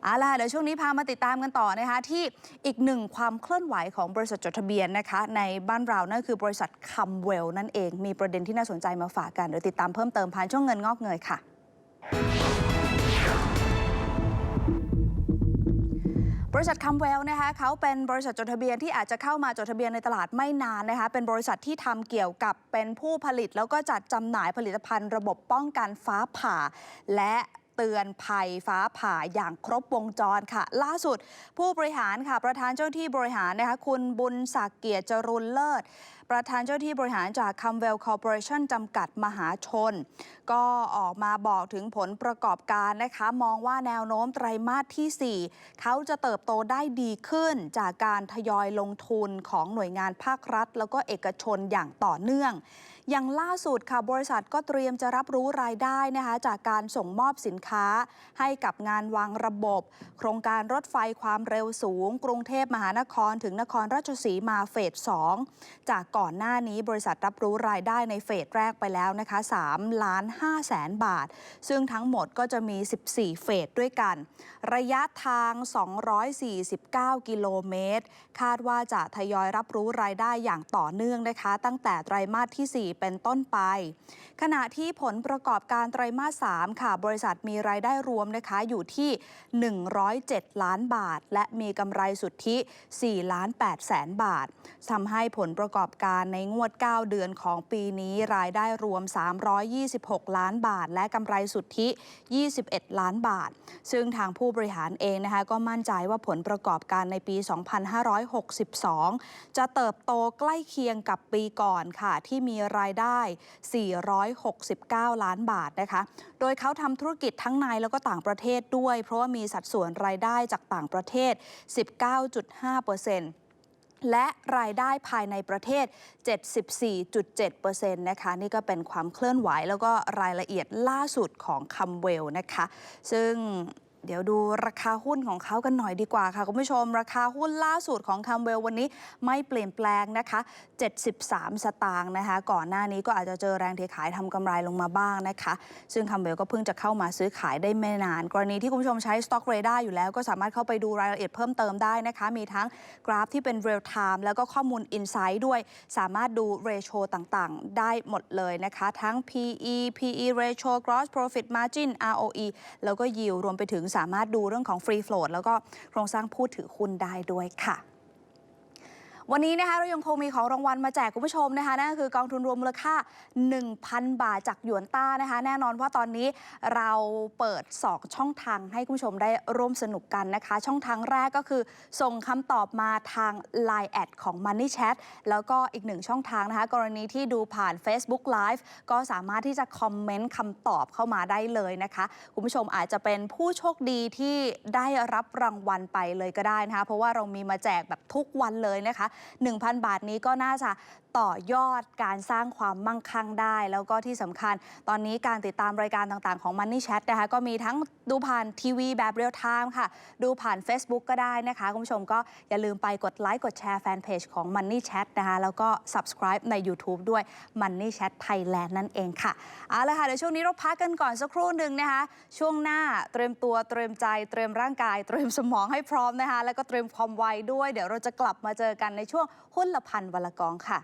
เอาล่ะเดี๋ยวช่วงนี้พามาติดตามกันต่อนะคะที่อีกหนึ่งความเคลื่อนไหวของบริษัทจดทะเบียนนะคะในบ้านเรานั่นคือบริษัทคัมเวลนั่นเองมีประเด็นที่น่าสนใจมาฝากกันเดี๋ยวติดตามเพิ่มเติมผ่านช่วงเงินงอกเงยค่ะบริษัทคัมเวลนะคะเขาเป็นบริษัทจดทะเบียนที่อาจจะเข้ามาจดทะเบียนในตลาดไม่นานนะคะเป็นบริษัทที่ทำเกี่ยวกับเป็นผู้ผลิตแล้วก็จัดจำหน่ายผลิตภัณฑ์ระบบป้องกันฟ้าผ่าและเตือนภัยฟ้าผ่าอย่างครบวงจรค่ะล่าสุดผู้บริหารค่ะประธานเจ้าหน้าที่บริหารนะคะคุณบุญศักดิ์เกียรติจรุลเลิศประธานเจ้าหน้าที่บริหารจากคัมเวลคอร์ปอเรชั่นจำกัดมหาชนก็ออกมาบอกถึงผลประกอบการนะคะมองว่าแนวโน้มไตรมาสที่ 4เขาจะเติบโตได้ดีขึ้นจากการทยอยลงทุนของหน่วยงานภาครัฐแล้วก็เอกชนอย่างต่อเนื่องอย่างล่าสุดค่ะบริษัทก็เตรียมจะรับรู้รายได้นะคะจากการส่งมอบสินค้าให้กับงานวางระบบโครงการรถไฟความเร็วสูงกรุงเทพมหานครถึงนครราชสีมาเฟส 2จากก่อนหน้านี้บริษัทรับรู้รายได้ในเฟสแรกไปแล้วนะคะ3,500,000 บาทซึ่งทั้งหมดก็จะมี14เฟสด้วยกันระยะทาง249กิโลเมตรคาดว่าจะทยอยรับรู้รายได้อย่างต่อเนื่องนะคะตั้งแต่ไตรมาสที่4เป็นต้นไปขณะที่ผลประกอบการไตรมาส3ค่ะบริษัทมีรายได้รวมนะคะอยู่ที่107ล้านบาทและมีกำไรสุทธิ4,800,000 บาททำให้ผลประกอบการในงวด9เดือนของปีนี้รายได้รวม326ล้านบาทและกำไรสุทธิ21ล้านบาทซึ่งทางผู้บริหารเองนะคะก็มั่นใจว่าผลประกอบการในปี2562จะเติบโตใกล้เคียงกับปีก่อนค่ะที่มีรายได้469ล้านบาทนะคะโดยเขาทำธุรกิจทั้งในแล้วก็ต่างประเทศด้วยเพราะว่ามีสัดส่วนรายได้จากต่างประเทศ 19.5%และรายได้ภายในประเทศ 74.7% นะคะนี่ก็เป็นความเคลื่อนไหวแล้วก็รายละเอียดล่าสุดของคัมเวลนะคะซึ่งเดี๋ยวดูราคาหุ้นของเขากันหน่อยดีกว่าค่ะคุณผู้ชมราคาหุ้นล่าสุดของคัมเวลวันนี้ไม่เปลี่ยนแปลงนะคะ73 สตางค์นะคะก่อนหน้านี้ก็อาจจะเจอแรงเทขายทำกำไรลงมาบ้างนะคะซึ่งคัมเวลก็เพิ่งจะเข้ามาซื้อขายได้ไม่นานกรณีที่คุณผู้ชมใช้ Stock Radar อยู่แล้วก็สามารถเข้าไปดูรายละเอียดเพิ่มเติมได้นะคะมีทั้งกราฟที่เป็น Real Time แล้วก็ข้อมูล Insight ด้วยสามารถดูเรโชต่างๆได้หมดเลยนะคะทั้ง PE ratio Gross Profit Margin ROE แล้วก็ Yield รวมไปถึงสามารถดูเรื่องของ Free Float แล้วก็โครงสร้างผู้ถือหุ้นได้ด้วยค่ะวันนี้นะคะเรายังคงมีของรางวัลมาแจกคุณผู้ชมนะคะนั่นก็คือกองทุนรวมมูลค่า 1,000 บาทจากหยวนต้านะคะแน่นอนว่าตอนนี้เราเปิด2ช่องทางให้คุณผู้ชมได้ร่วมสนุกกันนะคะช่องทางแรกก็คือส่งคำตอบมาทาง Line แอดของ Money Chat แล้วก็อีก1ช่องทางนะคะกรณีที่ดูผ่าน Facebook Live ก็สามารถที่จะคอมเมนต์คำตอบเข้ามาได้เลยนะคะคุณผู้ชมอาจจะเป็นผู้โชคดีที่ได้รับรางวัลไปเลยก็ได้นะคะเพราะว่าเรามีมาแจกแบบทุกวันเลยนะคะ 1,000 บาทนี้ก็น่าจะต่อยอดการสร้างความมั่งคั่งได้แล้วก็ที่สำคัญตอนนี้การติดตามรายการต่างๆของ Money Chat นะคะก็มีทั้งดูผ่านทีวีแบบเรียลไทม์ค่ะดูผ่าน Facebook ก็ได้นะคะคุณผู้ชมก็อย่าลืมไปกดไลค์กดแชร์แฟนเพจของ Money Chat นะคะแล้วก็ Subscribe ใน YouTube ด้วย Money Chat Thailand นั่นเองค่ะเอาละค่ะเดี๋ยวช่วงนี้เราพักกันก่อนสักครู่หนึ่งนะคะช่วงหน้าเตรียมตัวเตรียมใจเตรียมร่างกายเตรียมสมองให้พร้อมนะคะแล้วก็เตรียมความไวด้วยเดี๋ยวเราจะกลับมาเจอกันในช่วงหุ้นละพันวันละกองค่ะ